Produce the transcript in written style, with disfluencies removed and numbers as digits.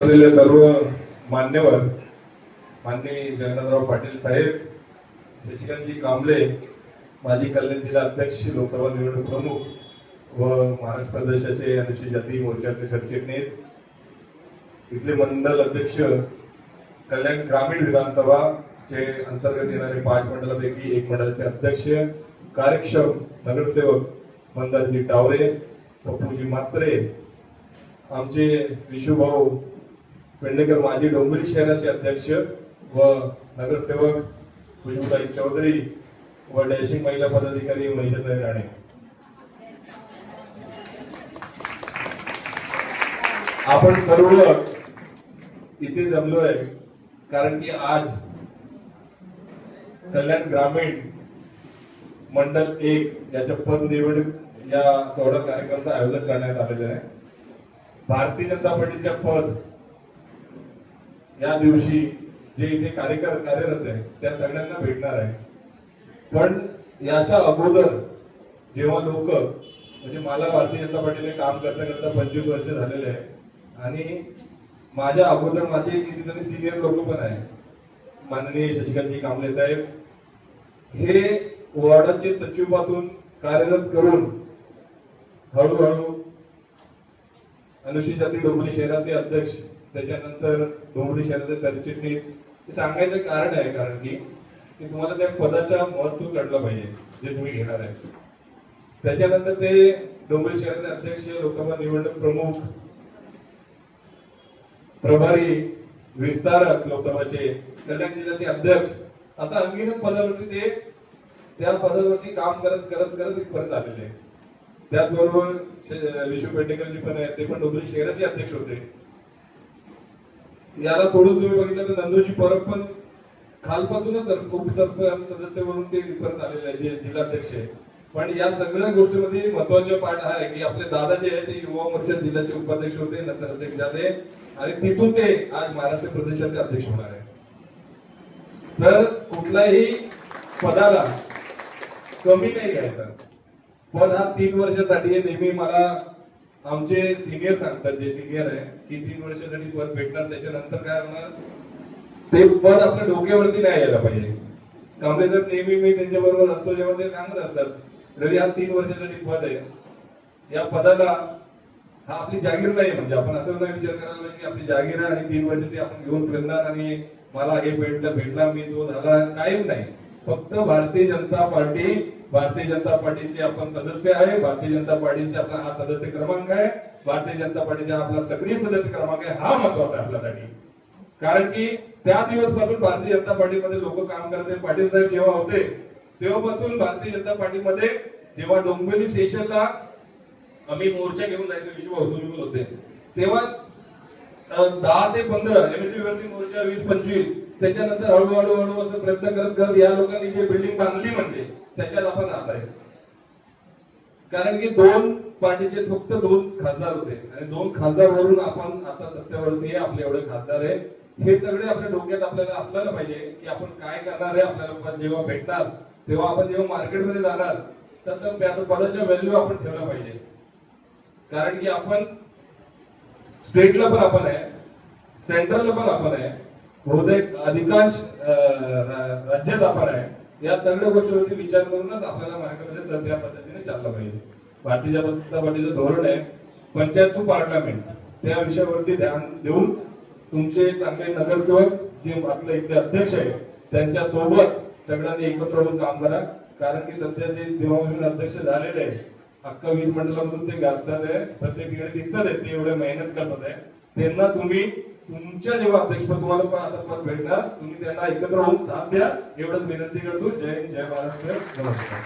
सर्व मान्यवर माननीय जगन्नाथराव पाटील साहेब, शशिकांतजी कांबळे, माजी कल्याण जिल्हा अध्यक्ष, लोकसभा निवडणूक प्रमुख व महाराष्ट्र प्रदेशाचे अनुसूचित जाती मोर्चाचे सरचिटणीस, इथले मंडल अध्यक्ष, कल्याण ग्रामीण विधानसभा चे अंतर्गत येणारे 5 मंडळापैकी एक मंडळाचे अध्यक्ष, कार्यक्षम नगरसेवक मंदारजी टावरे, पप्पूजी म्हात्रे, आमचे विशुभाऊ पेडणेकर माजी डोंबिवली शहराचे अध्यक्ष व नगरसेवक खुशबुताई चौधरी व डॅशिंग महिला पदाधिकारी मनीषा राणे, आपण सर्व इथे जमलोय कारण की आज कल्याण ग्रामीण मंडल 1 याच्या पद निवडणूक या सोहळा कार्यक्रमाचं आयोजन करण्यात आलेलं आहे. भारतीय जनता पार्टीच्या पद या दिवशी जे इथे कार्यरत आहे त्या सगळ्यांना भेटणार आहे. पण याच्या अगोदर जेव्हा लोक म्हणजे मला भारतीय जनता पार्टीने काम करता करता 25 वर्ष झालेले आहे आणि माझ्या अगोदर माझे कितीतरी सिनियर लोक पण आहे. माननीय शशिकांतजी कांबळे साहेब हे वॉर्डाचे सचिव पासून कार्यरत करून हळूहळू अनुसूचित जाती डोंबिवली शहराचे अध्यक्ष, त्याच्यानंतर डोंबिवली शहराचे सरचिटणीस. हे सांगायचं कारण आहे कारण की तुम्हाला त्या पदाचा महत्व कळलं पाहिजे जे तुम्ही घेणार आहे. त्याच्यानंतर ते डोंबिवली शहराचे अध्यक्ष, लोकसभा निवडणूक प्रमुख, प्रभारी विस्तारक लोकसभाचे, कल्याण जिल्ह्याचे अध्यक्ष, असा अंगीनत पदावरती ते त्या पदावरती काम करत करत करत इथपर्यंत आलेले. त्याचबरोबर विशू पेडणेकरजी पण आहेत, ते पण डोंबिवली शहराचे अध्यक्ष होते. याला सोडून तुम्ही बघितलं तर नंदूजी परब पण खालपासूनच उपसरपंच सदस्य म्हणून ते इथपर्यंत आलेले आहे, जे जिल्हाध्यक्ष आहे. पण या सगळ्या गोष्टीमध्ये महत्वाचा पाठ आहे की आपले दादा जे आहे ते युवा मोर्चा जिल्ह्याचे उपाध्यक्ष होते, नंतर अध्यक्ष झाले आणि तिथून ते आज महाराष्ट्र प्रदेशाचे अध्यक्ष होणार आहे. तर कुठल्याही पदाला कमी नाही घ्यायचा. पद हा 3 वर्षासाठी आहे. नेहमी मला आमचे सिनियर सांगतात, जे सिनियर आहे की 3 वर्षासाठी पद भेटणार, त्याच्यानंतर काय होणार ते पद आपल्या डोक्यावरती नाही यायला पाहिजे. कांबळे जर नेहमी मी त्यांच्या बरोबर असतो जेव्हा ते सांगत असतात रवी हा 3 वर्षासाठी पद आहे, या पदाला हा आपली जागीर नाही. म्हणजे आपण असं नाही विचार करायला पाहिजे की आपली जागीर आहे आणि 3 वर्ष ते आपण घेऊन फिरणार आणि मला हे भेटला मी तो झाला, काहीच नाही. फक्त भारतीय जनता पार्टीचे आपण सदस्य आहे. भारतीय जनता पार्टीचे आपला हा सदस्य क्रमांक आहे. भारतीय जनता पार्टीचा आपला सक्रिय सदस्य क्रमांक आहे. हा महत्वाचा आहे आपल्यासाठी. कारण की त्या दिवसपासून भारतीय जनता पार्टीमध्ये लोक काम करते. पाटील साहेब जेव्हा होते तेव्हापासून भारतीय जनता पार्टीमध्ये जेव्हा डोंबिवली स्टेशनला आम्ही मोर्चा घेऊन जायचो, विश्व होते तेव्हा 10 ते 15 एमएससी वरती मोर्चा, 20-25, त्याच्यानंतर हळूहळू असं प्रयत्न करत करत या लोकांनी जे बिल्डिंग बांधली म्हणजे त्याच्यात आपण राहत आहे. कारण की 2 पार्टीचे फक्त 2 खासदार होते आणि 2 खासदार वरून आपण आता सत्तेवरती आहे. आपले एवढे खासदार आहे. हे सगळे आपल्या डोक्यात आपल्याला असलं पाहिजे की आपण काय करणार आहे. आपल्याला जेव्हा भेटणार तेव्हा आपण जेव्हा मार्केटमध्ये जाणार तर त्या पदाच्या व्हॅल्यू आपण ठेवला पाहिजे. कारण की आपण स्टेटला पण आपण आहे, सेंट्रलला पण आपण आहे, बहुतेक अधिकांश राज्यात आपण आहे. या सगळ्या गोष्टीवरती विचार करूनच आपल्याला मार्केटमध्ये त्या पद्धतीने चाललं पाहिजे. भारतीय जनता पार्टीचं धोरण आहे पंचायत टू पार्लमेंट. त्या विषयावरती ध्यान देऊन तुमचे चांगले नगरसेवक जे आपले इथले अध्यक्ष आहे त्यांच्या सोबत सगळ्यांनी एकत्र होऊन काम करा. कारण की सध्या जे देवामधून अध्यक्ष झालेले आहे अख्खा 20 मंडळामधून ते गाजतात आहे, प्रत्येक ठिकाणी दिसतात आहे, ते एवढे मेहनत करतात आहे. त्यांना तुम्ही तुमच्या जेव्हा अध्यक्षपद तुम्हाला पण आता पद भेटणार, तुम्ही त्यांना एकत्र होऊन साथ द्या एवढंच विनंती करतो. जय हिंद, जय महाराष्ट्र, नमस्कार.